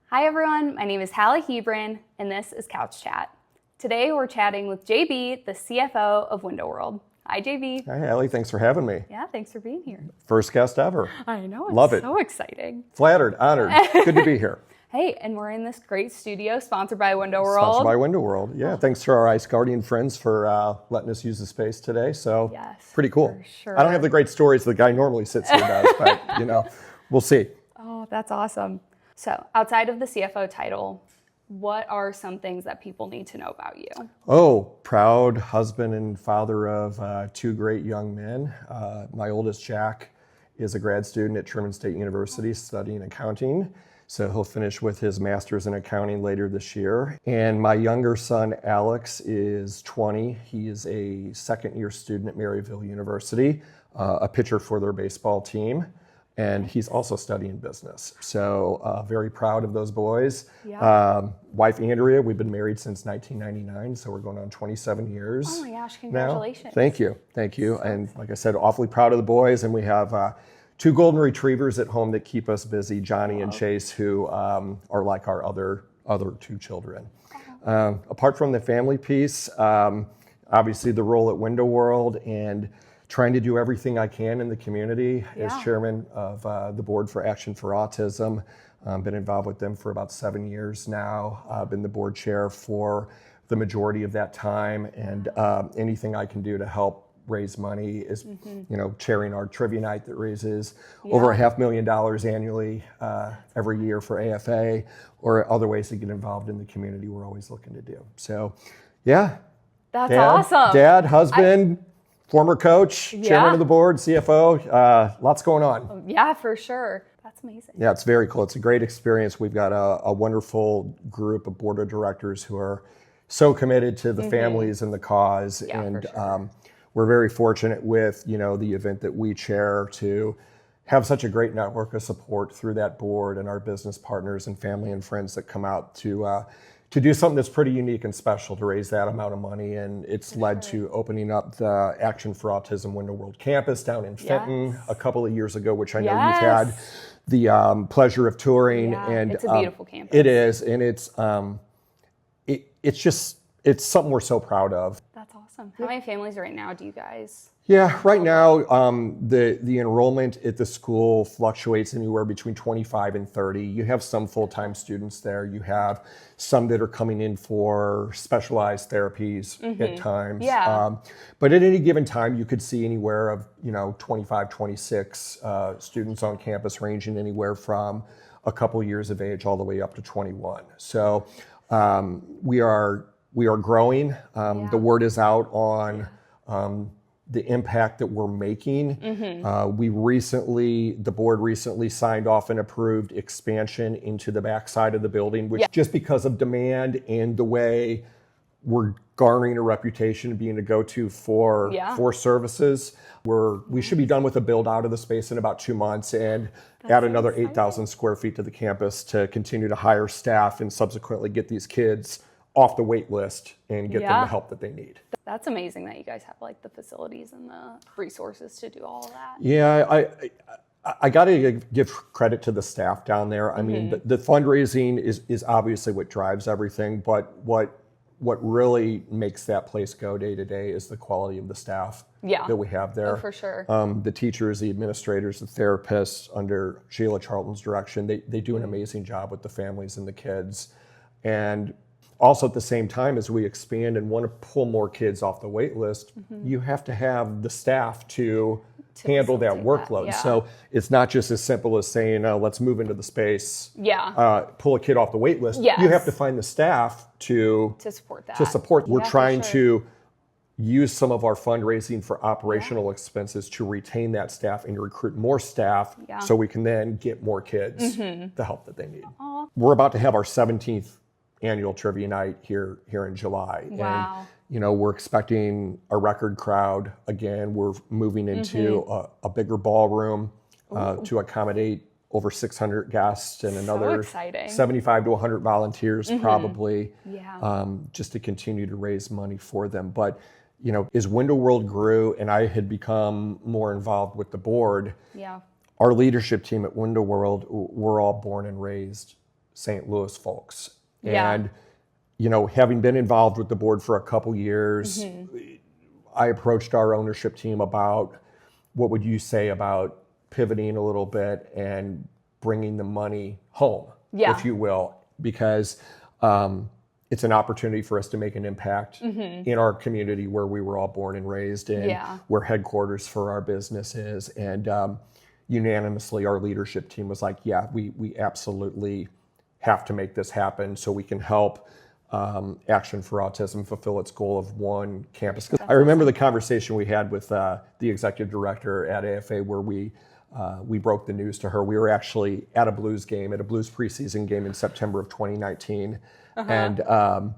Hi everyone, my name is Halie Hebron, and this is Couch Chat. Today we're chatting with JB, the CFO of Window World. Hi JB. Hi Halie, thanks for having me. Yeah, thanks for being here. First guest ever. I know, Love it's it. so exciting. Flattered, honored, good to be here. Hey, and we're in this great studio sponsored by Window World. Sponsored by Window World. Yeah, thanks to our Ice Guardian friends for letting us use the space today. So Yes, pretty cool. for sure. I don't have the great stories the guy normally sits here does, but we'll see. Oh, that's awesome. So outside of the CFO title, what are some things that people need to know about you? Oh, proud husband and father of two great young men. My oldest, Jack, is a grad student at Truman State University studying accounting. So he'll finish with his master's in accounting later this year. And my younger son, Alex, is 20. He is a second-year student at Maryville University, a pitcher for their baseball team. And he's also studying business. So very proud of those boys. Yeah. Wife Andrea, we've been married since 1999, so we're going on 27 years. Oh my gosh, congratulations. Now. Thank you. And like I said, awfully proud of the boys. And we have two golden retrievers at home that keep us busy, Johnny and Chase, who are like our other two children. Apart from the family piece, obviously the role at Window World and trying to do everything I can in the community as chairman of the board for Action For Autism. Been involved with them for about 7 years now. Been the board chair for the majority of that time, and anything I can do to help raise money is, chairing our trivia night that raises over $500,000 annually every year for AFA, or other ways to get involved in the community we're always looking to do. So, yeah. That's awesome. Dad, husband, former coach, chairman of the board, CFO, lots going on. Yeah, for sure. That's amazing. Yeah, it's very cool. It's a great experience. We've got a wonderful group of board of directors who are so committed to the families and the cause. Yeah, and for sure. We're very fortunate with, the event that we chair to have such a great network of support through that board and our business partners and family and friends that come out to do something that's pretty unique and special to raise that amount of money. And it's led to opening up the Action For Autism Window World campus down in Fenton a couple of years ago, which I know you've had the pleasure of touring. Yeah, and it's a beautiful campus. It is, and it's something we're so proud of. That's awesome. How many families right now do you guys? Yeah, right now the enrollment at the school fluctuates anywhere between 25 and 30. You have some full-time students there. You have some that are coming in for specialized therapies at times. Yeah. But at any given time, you could see anywhere of 25, 26 students on campus, ranging anywhere from a couple years of age all the way up to 21. So we are growing. The word is out on the impact that we're making. The board recently signed off and approved expansion into the backside of the building, which just because of demand and the way we're garnering a reputation of being a go-to for services, we should be done with a build out of the space in about 2 months and add another 8,000 square feet to the campus to continue to hire staff and subsequently get these kids off the wait list and get them the help that they need. That's amazing that you guys have like the facilities and the resources to do all of that. Yeah, I got to give credit to the staff down there. I mean, the fundraising is obviously what drives everything, but what really makes that place go day to day is the quality of the staff that we have there. Oh, for sure. The teachers, the administrators, the therapists under Sheila Charlton's direction, they do an amazing job with the families and the kids. And also at the same time, as we expand and want to pull more kids off the wait list, you have to have the staff to handle that workload. So it's not just as simple as saying, let's move into the space, pull a kid off the wait list. You have to find the staff to support that. We're trying to use some of our fundraising for operational expenses to retain that staff and to recruit more staff so we can then get more kids the help that they need. We're about to have our 17th annual trivia night here in July. Wow. And, we're expecting a record crowd. Again, we're moving into a bigger ballroom to accommodate over 600 guests and another 75 to 100 volunteers probably, just to continue to raise money for them. But, as Window World grew and I had become more involved with the board, our leadership team at Window World, we're all born and raised St. Louis folks. Yeah. And, you know, having been involved with the board for a couple years, I approached our ownership team about what would you say about pivoting a little bit and bringing the money home, if you will, because it's an opportunity for us to make an impact in our community where we were all born and raised and where headquarters for our business is. And unanimously, our leadership team was like, yeah, we absolutely have to make this happen so we can help Action for Autism fulfill its goal of one campus. I remember the conversation we had with the executive director at AFA where we broke the news to her. We were actually at a Blues game, at a Blues preseason game in September of 2019. And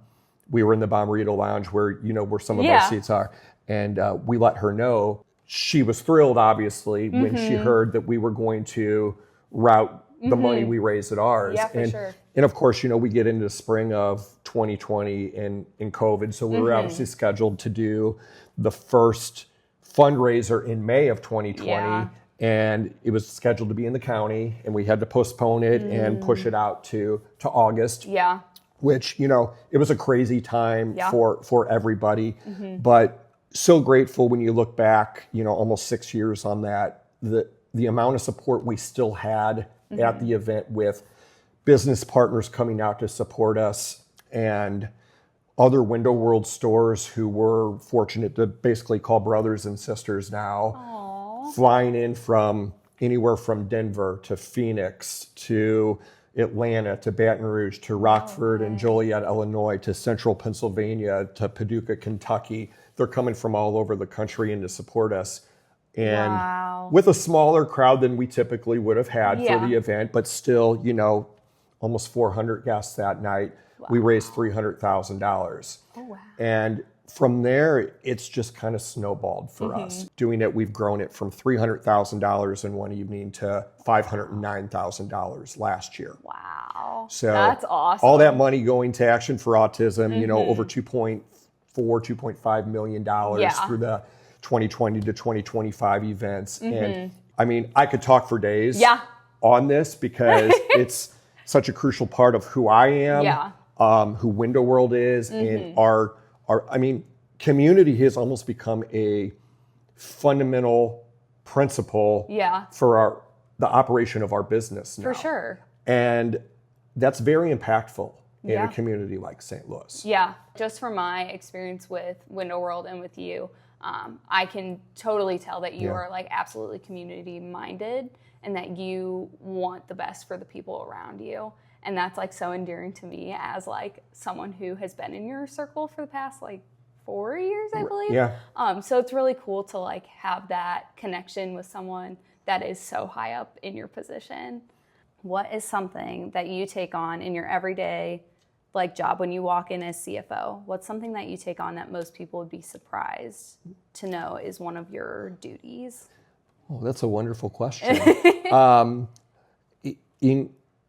we were in the Bomberito Lounge where, you know, where some of our seats are. And we let her know. She was thrilled, obviously, when she heard that we were going to route the money we raised at ours. Yeah, for sure. And of course, you know, we get into the spring of 2020 and in COVID. So we were obviously scheduled to do the first fundraiser in May of 2020. Yeah. And it was scheduled to be in the county, and we had to postpone it and push it out to August. Yeah. Which, you know, it was a crazy time for everybody. But so grateful when you look back, you know, almost 6 years on that, the amount of support we still had at the event with business partners coming out to support us and other Window World stores who were fortunate to basically call brothers and sisters now, flying in from anywhere from Denver to Phoenix to Atlanta to Baton Rouge to Rockford and Joliet, Illinois to Central Pennsylvania to Paducah, Kentucky. They're coming from all over the country in to support us. And with a smaller crowd than we typically would have had for the event, but still, you know, almost 400 guests that night. We raised $300,000. Oh, wow. And from there, it's just kind of snowballed for us. Doing it, we've grown it from $300,000 in one evening to $509,000 last year. Wow. So that's awesome. All that money going to Action for Autism, you know, over $2.4, $2.5 million through the 2020 to 2025 events. And I mean, I could talk for days on this because it's such a crucial part of who I am, who Window World is, and our, I mean, community has almost become a fundamental principle for the operation of our business now. For sure. And that's very impactful in a community like St. Louis. Yeah, just from my experience with Window World and with you, I can totally tell that you are like absolutely community minded and that you want the best for the people around you. And that's like so endearing to me as like someone who has been in your circle for the past like 4 years, I believe. Yeah. So it's really cool to like have that connection with someone that is so high up in your position. What is something that you take on in your everyday like job when you walk in as CFO? What's something that you take on that most people would be surprised to know is one of your duties? Oh, that's a wonderful question.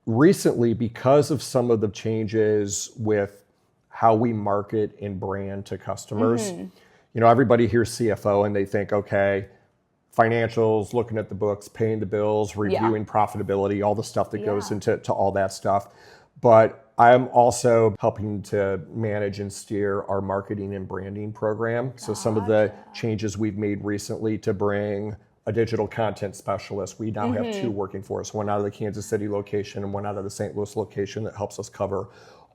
Recently, because of some of the changes with how we market and brand to customers, you know, everybody hears CFO and they think, okay, financials, looking at the books, paying the bills, reviewing profitability, all the stuff that goes into all that stuff. But I'm also helping to manage and steer our marketing and branding program. So some of the changes we've made recently to bring a digital content specialist. We now have 2 working for us, one out of the Kansas City location and one out of the St. Louis location that helps us cover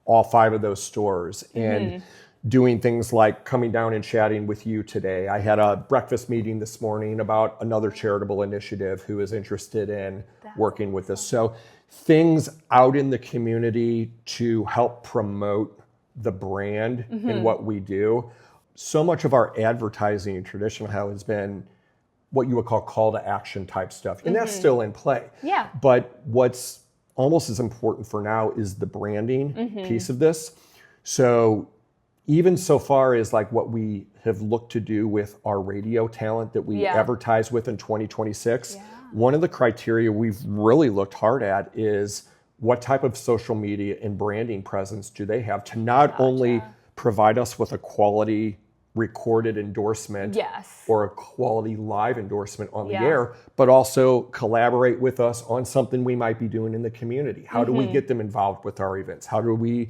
all 5 of those stores. And doing things like coming down and chatting with you today. I had a breakfast meeting this morning about another charitable initiative who is interested in working with us. So things out in the community to help promote the brand and what we do. So much of our advertising traditionally has been what you would call to action type stuff. And that's still in play. Yeah. But what's almost as important for now is the branding piece of this. So even so far as like what we have looked to do with our radio talent that we advertise with in 2026, one of the criteria we've really looked hard at is what type of social media and branding presence do they have to not only provide us with a quality recorded endorsement Yes. or a quality live endorsement on the Yeah. air, but also collaborate with us on something we might be doing in the community. How do we get them involved with our events? How do we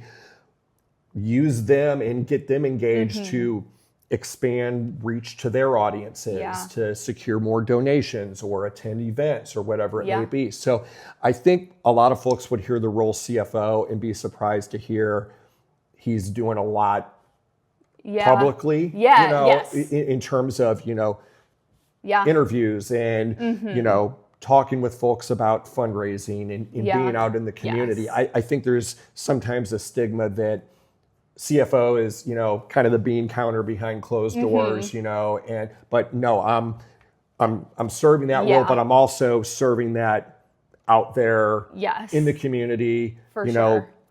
use them and get them engaged to expand reach to their audiences, to secure more donations or attend events or whatever it may be. So I think a lot of folks would hear the role CFO and be surprised to hear he's doing a lot publicly, in terms of, interviews and, talking with folks about fundraising and being out in the community. Yes. I think there's sometimes a stigma that CFO is, kind of the bean counter behind closed doors, but no, I'm serving that role, but I'm also serving that out there in the community,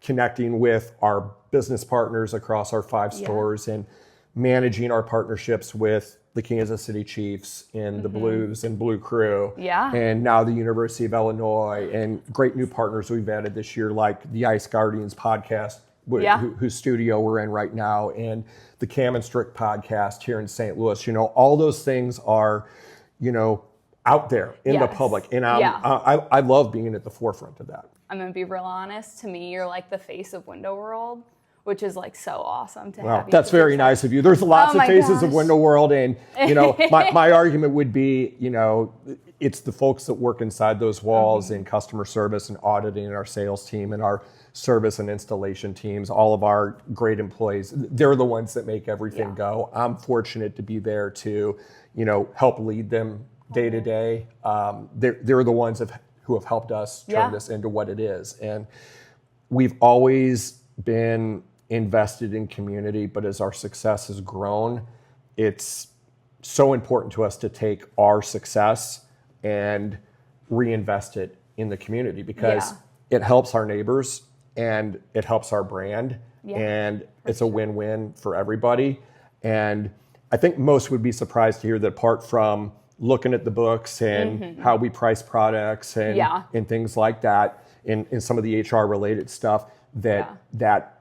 connecting with our business partners across our 5 stores and managing our partnerships with the Kansas City Chiefs and the Blues and Blue Crew. And now the University of Illinois and great new partners we've added this year, like the Ice Guardians podcast, whose studio we're in right now, and the Cam and Strick podcast here in St. Louis. All those things are, out there in the public. And I love being at the forefront of that. I'm going to be real honest. To me, you're like the face of Window World, which is like so awesome to have you. That's very nice of you. There's lots of faces of Window World. And, my argument would be, it's the folks that work inside those walls in customer service and auditing, and our sales team and our service and installation teams, all of our great employees. They're the ones that make everything go. I'm fortunate to be there to, help lead them day to day. They're the ones who have helped us turn this into what it is. And we've always been invested in community, but as our success has grown, it's so important to us to take our success and reinvest it in the community, because it helps our neighbors and it helps our brand, and it's a win-win for everybody. And I think most would be surprised to hear that apart from looking at the books and how we price products and things like that, in some of the HR related stuff, that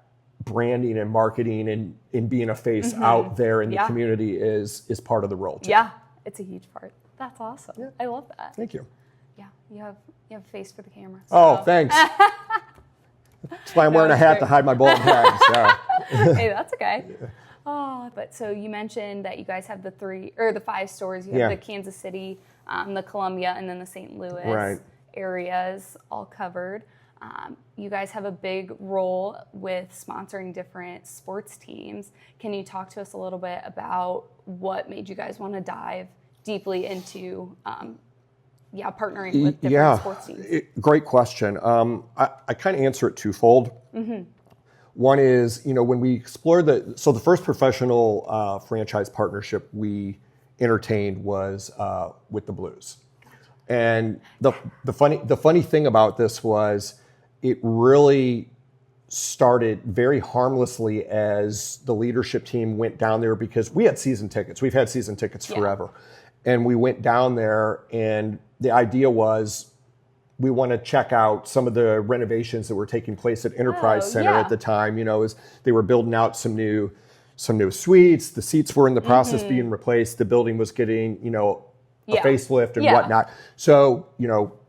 branding and marketing and being a face out there in the community is part of the role too. Yeah, it's a huge part. That's awesome. Yeah. I love that. Thank you. Yeah, you have a face for the camera. So. Oh, thanks. That's why I'm wearing a hat to hide my bald head. So. Hey, that's okay. Oh, but so you mentioned that you guys have the 5 stores. You have the Kansas City, the Columbia, and then the St. Louis areas all covered. You guys have a big role with sponsoring different sports teams. Can you talk to us a little bit about what made you guys want to dive deeply into partnering with different sports teams? Great question. I kind of answer it twofold. One is, when we explored the first professional franchise partnership we entertained was with the Blues. And the funny thing about this was it really started very harmlessly as the leadership team went down there, because we had season tickets. We've had season tickets forever. And we went down there, and the idea was we want to check out some of the renovations that were taking place at Enterprise Center at the time, as they were building out some new suites. The seats were in the process being replaced. The building was getting, a facelift and whatnot. So,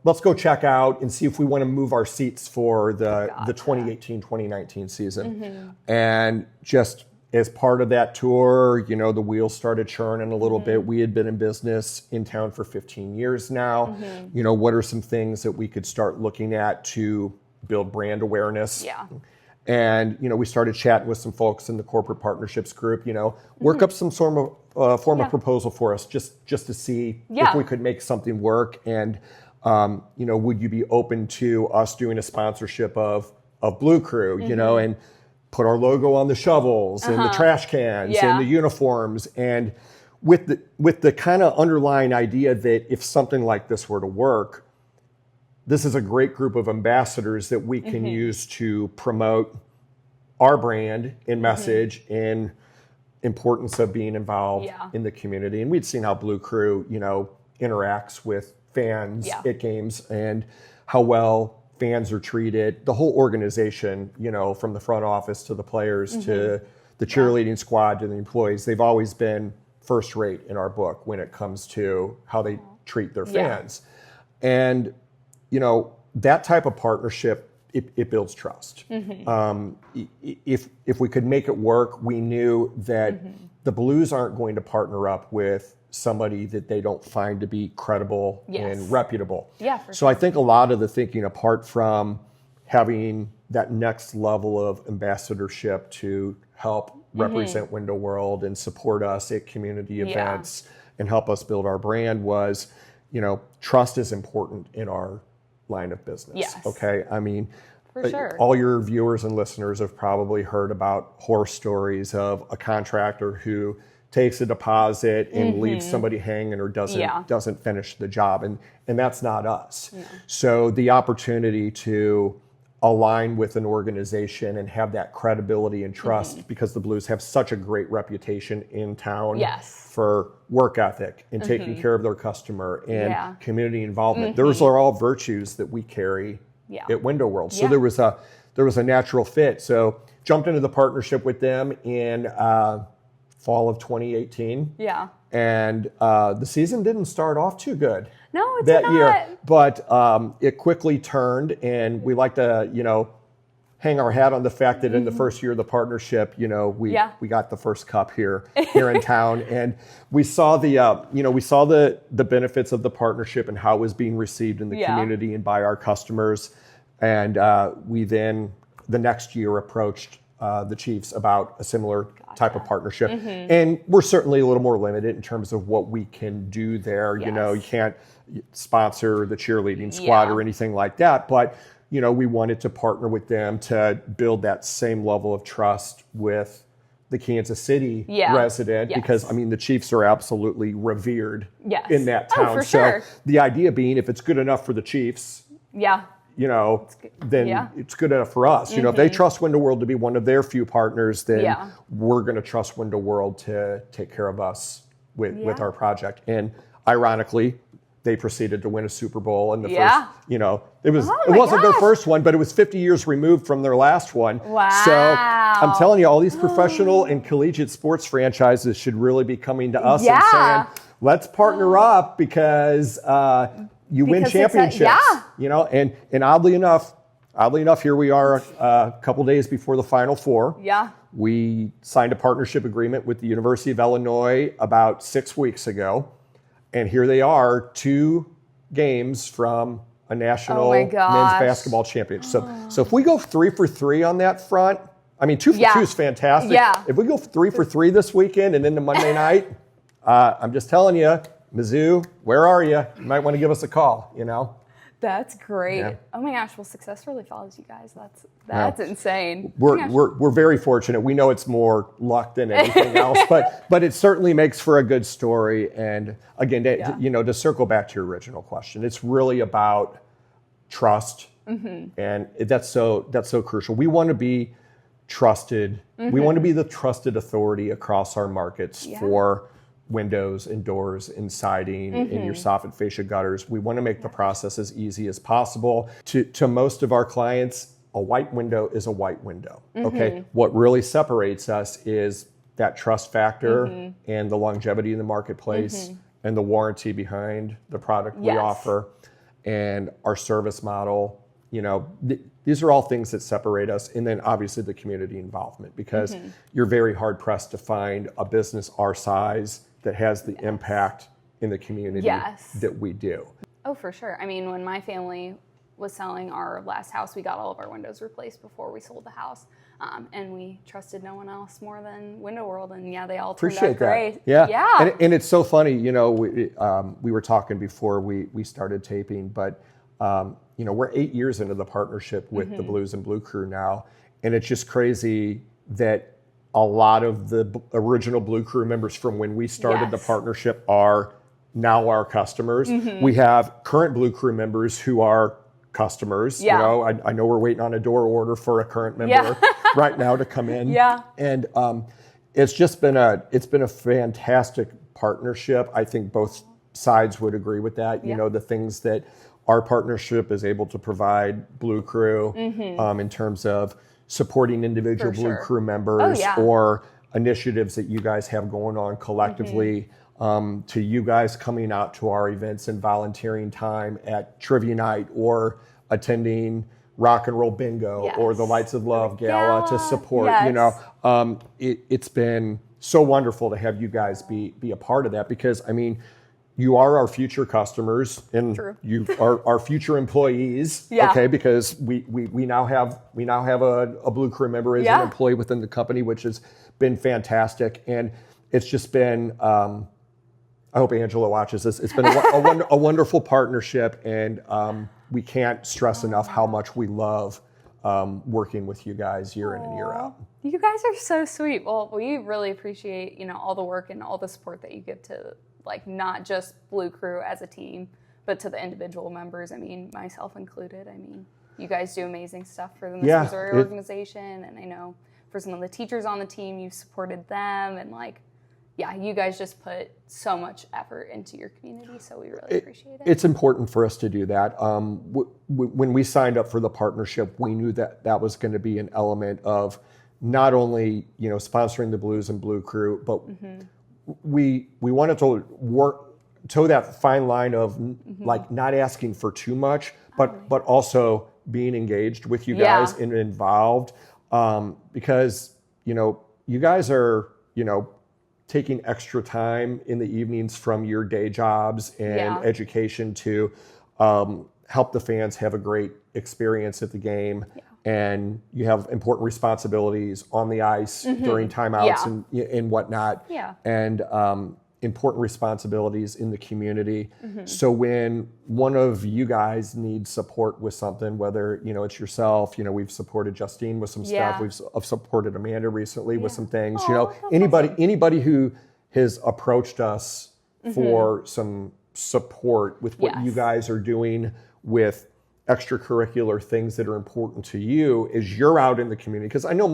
let's go check out and see if we want to move our seats for the 2018-2019 season. And just as part of that tour, the wheels started churning a little bit. We had been in business in town for 15 years now. What are some things that we could start looking at to build brand awareness? And, we started chatting with some folks in the corporate partnerships group, work up some sort of form of proposal for us just to see if we could make something work. And, would you be open to us doing a sponsorship of Blue Crew, and put our logo on the shovels and the trash cans and the uniforms, and with the kind of underlying idea that if something like this were to work, this is a great group of ambassadors that we can use to promote our brand and message and importance of being involved in the community. And we'd seen how Blue Crew, interacts with fans at games and how well fans are treated. The whole organization, from the front office to the players to the cheerleading squad to the employees, they've always been first rate in our book when it comes to how they treat their fans. And, you know, that type of partnership, it builds trust. If we could make it work, we knew that the Blues aren't going to partner up with somebody that they don't find to be credible and reputable. So I think a lot of the thinking, apart from having that next level of ambassadorship to help represent Window World and support us at community events and help us build our brand, was, you know, trust is important in our line of business. Okay. I mean, for sure, all your viewers and listeners have probably heard about horror stories of a contractor who takes a deposit and leaves somebody hanging or doesn't finish the job. And that's not us. So the opportunity to align with an organization and have that credibility and trust, because the Blues have such a great reputation in town for work ethic and taking care of their customer and community involvement. Those are all virtues that we carry at Window World. So there was a natural fit. So jumped into the partnership with them in fall of 2018. And the season didn't start off too good. No, it that did year, not. but it quickly turned, and we like to, you know, hang our hat on the fact that in the first year of the partnership, you know, we got the first cup here in town, and we saw the benefits of the partnership and how it was being received in the community and by our customers, and we then the next year approached the Chiefs about a similar type of partnership, and we're certainly a little more limited in terms of what we can do there. You know, you can't sponsor the cheerleading squad or anything like that, but you know, we wanted to partner with them to build that same level of trust with the Kansas City resident, because I mean, the Chiefs are absolutely revered in that town. So the idea being, if it's good enough for the Chiefs, you know, then it's good enough for us. You know, if they trust Window World to be one of their few partners, then we're going to trust Window World to take care of us with our project. And ironically, they proceeded to win a Super Bowl in the first, you know, it wasn't their first one, but it was 50 years removed from their last one. So I'm telling you, all these professional and collegiate sports franchises should really be coming to us and saying, let's partner up, because you win championships, you know, and oddly enough, here we are a couple days before the Final Four. We signed a partnership agreement with the University of Illinois about 6 weeks ago. And here they are, 2 games from a national men's basketball championship. So if we go 3 for 3 on that front, I mean, 2 for 2 is fantastic. If we go 3 for 3 this weekend and into Monday night, I'm just telling you, Mizzou, where are you? You might want to give us a call, you know? That's great. Oh my gosh, well, success really follows you guys. That's insane. We're very fortunate. We know it's more luck than anything else, but it certainly makes for a good story. And again, you know, to circle back to your original question, it's really about trust, and that's so crucial. We want to be trusted. We want to be the trusted authority across our markets for windows and doors and siding and your soffit fascia gutters. We want to make the process as easy as possible. To most of our clients, a white window is a white window. Okay. What really separates us is that trust factor and the longevity in the marketplace and the warranty behind the product we offer and our service model. You know, these are all things that separate us. And then obviously the community involvement, because you're very hard pressed to find a business our size that has the impact in the community that we do. Oh, for sure. I mean, when my family was selling our last house, we got all of our windows replaced before we sold the house. And we trusted no one else more than Window World. And they all turned out great. And it's so funny, you know, we were talking before we started taping, but you know, we're 8 years into the partnership with the Blues and Blue Crew now. And it's just crazy that a lot of the original Blue Crew members from when we started the partnership are now our customers. We have current Blue Crew members who are customers. You know, I know we're waiting on a door order for a current member right now to come in. And it's just been a fantastic partnership. I think both sides would agree with that. You know, the things that our partnership is able to provide Blue Crew in terms of supporting individual Blue Crew members or initiatives that you guys have going on collectively, to you guys coming out to our events and volunteering time at Trivia Night or attending Rock and Roll Bingo or the Lights of Love Gala to support, you know, it's been so wonderful to have you guys be a part of that, because I mean, you are our future customers and you are our future employees, okay? Because we now have a Blue Crew member as an employee within the company, which has been fantastic, and it's just been. I hope Angela watches this. It's been a wonderful partnership, and we can't stress enough how much we love working with you guys year in and year out. You guys are so sweet. Well, we really appreciate, you know, all the work and all the support that you give to, like, not just Blue Crew as a team, but to the individual members. I mean, myself included. I mean, you guys do amazing stuff for the Miss Missouri organization, and I know for some of the teachers on the team, you've supported them, and like, you guys just put so much effort into your community, so we really appreciate it. It's important for us to do that. When we signed up for the partnership, we knew that that was going to be an element of not only, you know, sponsoring the Blues and Blue Crew, but we wanted to toe that fine line of like not asking for too much, but also being engaged with you guys and involved, because, you know, you guys are, you know, taking extra time in the evenings from your day jobs and education to help the fans have a great experience at the game. And you have important responsibilities on the ice during timeouts and whatnot. And important responsibilities in the community. So when one of you guys needs support with something, whether, you know, it's yourself, you know, we've supported Justine with some stuff, we've supported Amanda recently with some things, you know, anybody who has approached us for some support with what you guys are doing with extracurricular things that are important to you as you're out in the community. Because I know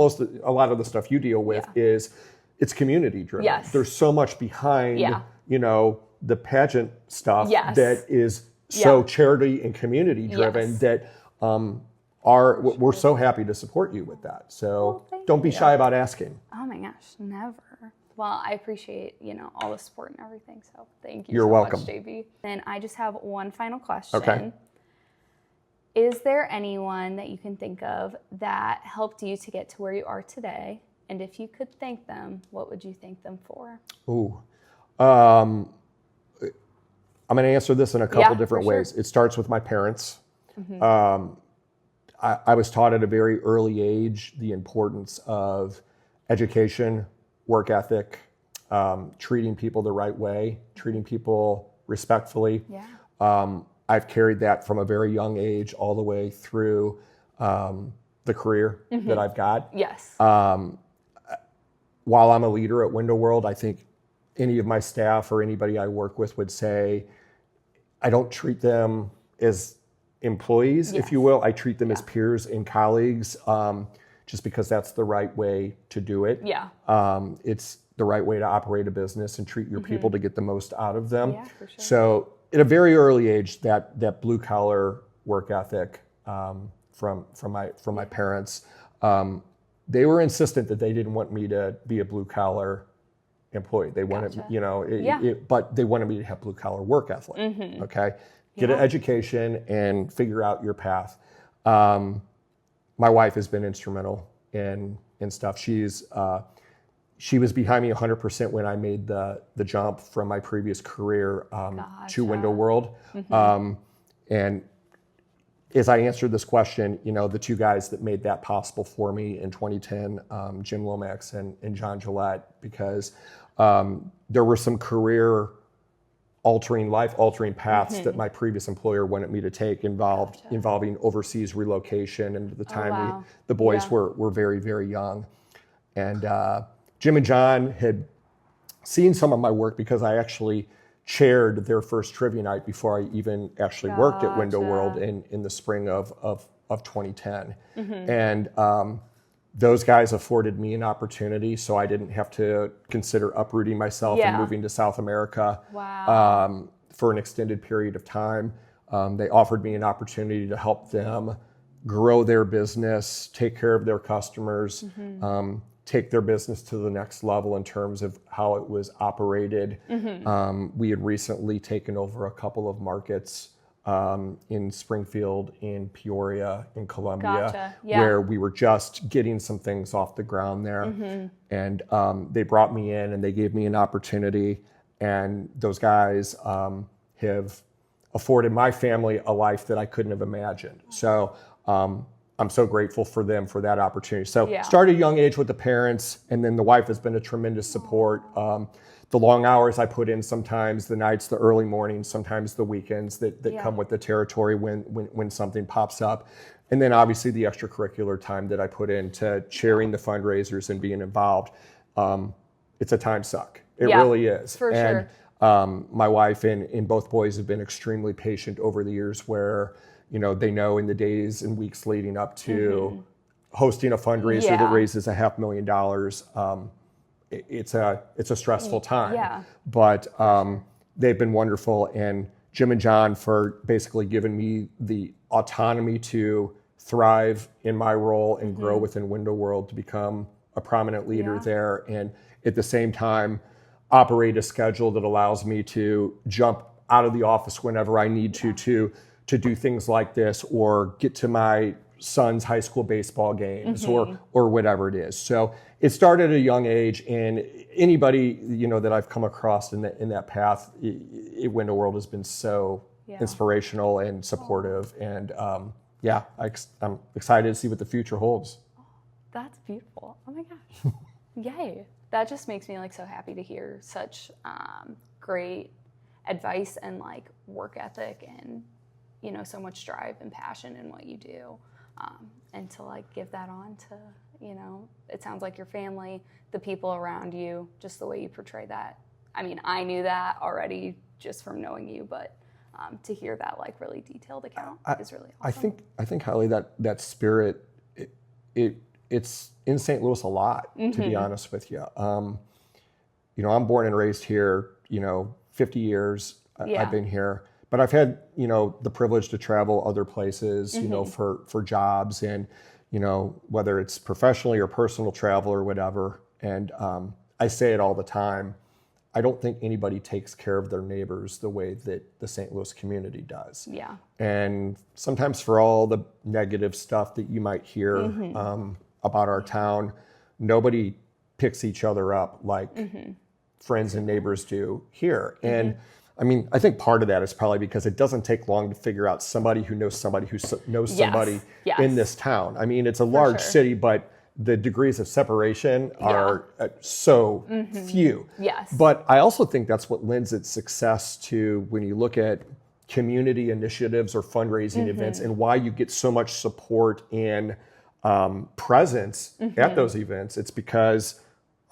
a lot of the stuff you deal with is, it's community driven. There's so much behind, you know, the pageant stuff that is so charity and community driven that we're so happy to support you with that. So don't be shy about asking. Oh my gosh, never. Well, I appreciate, you know, all the support and everything. So thank you. You're welcome, much, JB. And I just have one final question. Okay. Is there anyone that you can think of that helped you to get to where you are today? And if you could thank them, what would you thank them for? I'm going to answer this in a couple different ways. It starts with my parents. I was taught at a very early age the importance of education, work ethic, treating people the right way, treating people respectfully. I've carried that from a very young age all the way through the career that I've got. While I'm a leader at Window World, I think any of my staff or anybody I work with would say, I don't treat them as employees, if you will. I treat them as peers and colleagues, just because that's the right way to do it. It's the right way to operate a business and treat your people to get the most out of them. So at a very early age, that blue collar work ethic from my parents, they were insistent that they didn't want me to be a blue collar employee. They wanted, you know, but they wanted me to have blue collar work ethic. Okay, get an education and figure out your path. My wife has been instrumental in stuff. She was behind me 100% when I made the jump from my previous career to Window World. And as I answered this question, you know, the two guys that made that possible for me in 2010, Jim Lomax and John Gillette, because there were some career-altering, life-altering paths that my previous employer wanted me to take involving overseas relocation. And at the time, the boys were very, very young. And Jim and John had seen some of my work because I actually chaired their first trivia night before I even actually worked at Window World in the spring of 2010. And those guys afforded me an opportunity so I didn't have to consider uprooting myself and moving to South America for an extended period of time. They offered me an opportunity to help them grow their business, take care of their customers, take their business to the next level in terms of how it was operated. We had recently taken over a couple of markets in Springfield, in Peoria, in Columbia, where we were just getting some things off the ground there. And they brought me in and they gave me an opportunity. And those guys have afforded my family a life that I couldn't have imagined. So I'm so grateful for them for that opportunity. So started at a young age with the parents, and then the wife has been a tremendous support. The long hours I put in sometimes, the nights, the early mornings, sometimes the weekends that come with the territory when something pops up. And then obviously the extracurricular time that I put into chairing the fundraisers and being involved. It's a time suck. It really is. For and, sure. My wife and both boys have been extremely patient over the years where, you know, they know in the days and weeks leading up to hosting a fundraiser that raises $500,000, it's a stressful time. But they've been wonderful, and Jim and John for basically giving me the autonomy to thrive in my role and grow within Window World to become a prominent leader there, and at the same time operate a schedule that allows me to jump out of the office whenever I need to do things like this, or get to my son's high school baseball games or whatever it is. So it started at a young age, and anybody, you know, that I've come across in that path, Window World has been so inspirational and supportive. And I'm excited to see what the future holds. Oh, that's beautiful. Oh my gosh. Yay. That just makes me like so happy to hear such great advice and like work ethic and, you know, so much drive and passion in what you do. And to like give that on to, you know, it sounds like your family, the people around you, just the way you portray that. I mean, I knew that already just from knowing you, but to hear that like really detailed account is really awesome. I think Halie, that spirit, it's in St. Louis a lot, to be honest with you. You know, I'm born and raised here, you know, 50 years I've been here. But I've had, you know, the privilege to travel other places, you know, for jobs, and, you know, whether it's professionally or personal travel or whatever. And I say it all the time. I don't think anybody takes care of their neighbors the way that the St. Louis community does. Yeah. And sometimes for all the negative stuff that you might hear about our town, nobody picks each other up like friends and neighbors do here. And I mean, I think part of that is probably because it doesn't take long to figure out somebody who knows somebody who knows somebody in this town. I mean, it's a large city, but the degrees of separation are so few. Yes. But I also think that's what lends its success to when you look at community initiatives or fundraising events, and why you get so much support and presence at those events. It's because,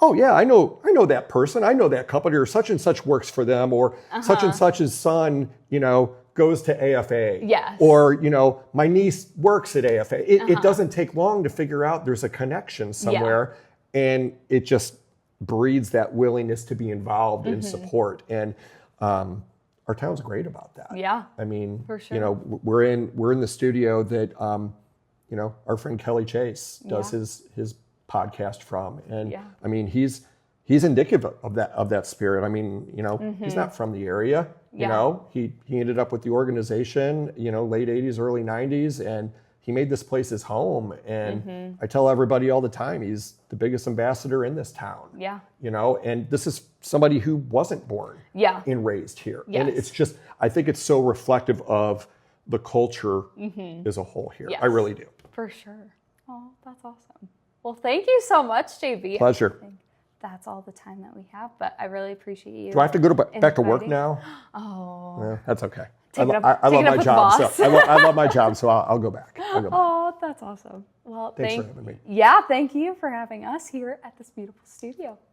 oh yeah, I know that person, I know that company, or such and such works for them, or such and such's son, you know, goes to AFA. Yes. Or, you know, my niece works at AFA. It doesn't take long to figure out there's a connection somewhere, and it just breeds that willingness to be involved and support. And our town's great about that. Yeah. I mean, for sure. You know, we're in the studio that you know, our friend Kelly Chase does his podcast from, and I mean, he's indicative of that spirit. I mean, you know, he's not from the area. You know, he ended up with the organization, you know, late 80s, early 90s, and he made this place his home. And I tell everybody all the time, he's the biggest ambassador in this town. Yeah. You know, and this is somebody who wasn't born and raised here. Yes. And it's just, I think it's so reflective of the culture as a whole here. Yes. I really do. For sure. Oh, that's awesome. Well, thank you so much, JB. Pleasure. I think that's all the time that we have, but I really appreciate you. Do I have to go back to work now? Oh. Yeah, that's okay. I love my job. So I love my job, so I'll go back. Oh, that's awesome. Well, thanks for having me. Yeah, thank you for having us here at this beautiful studio.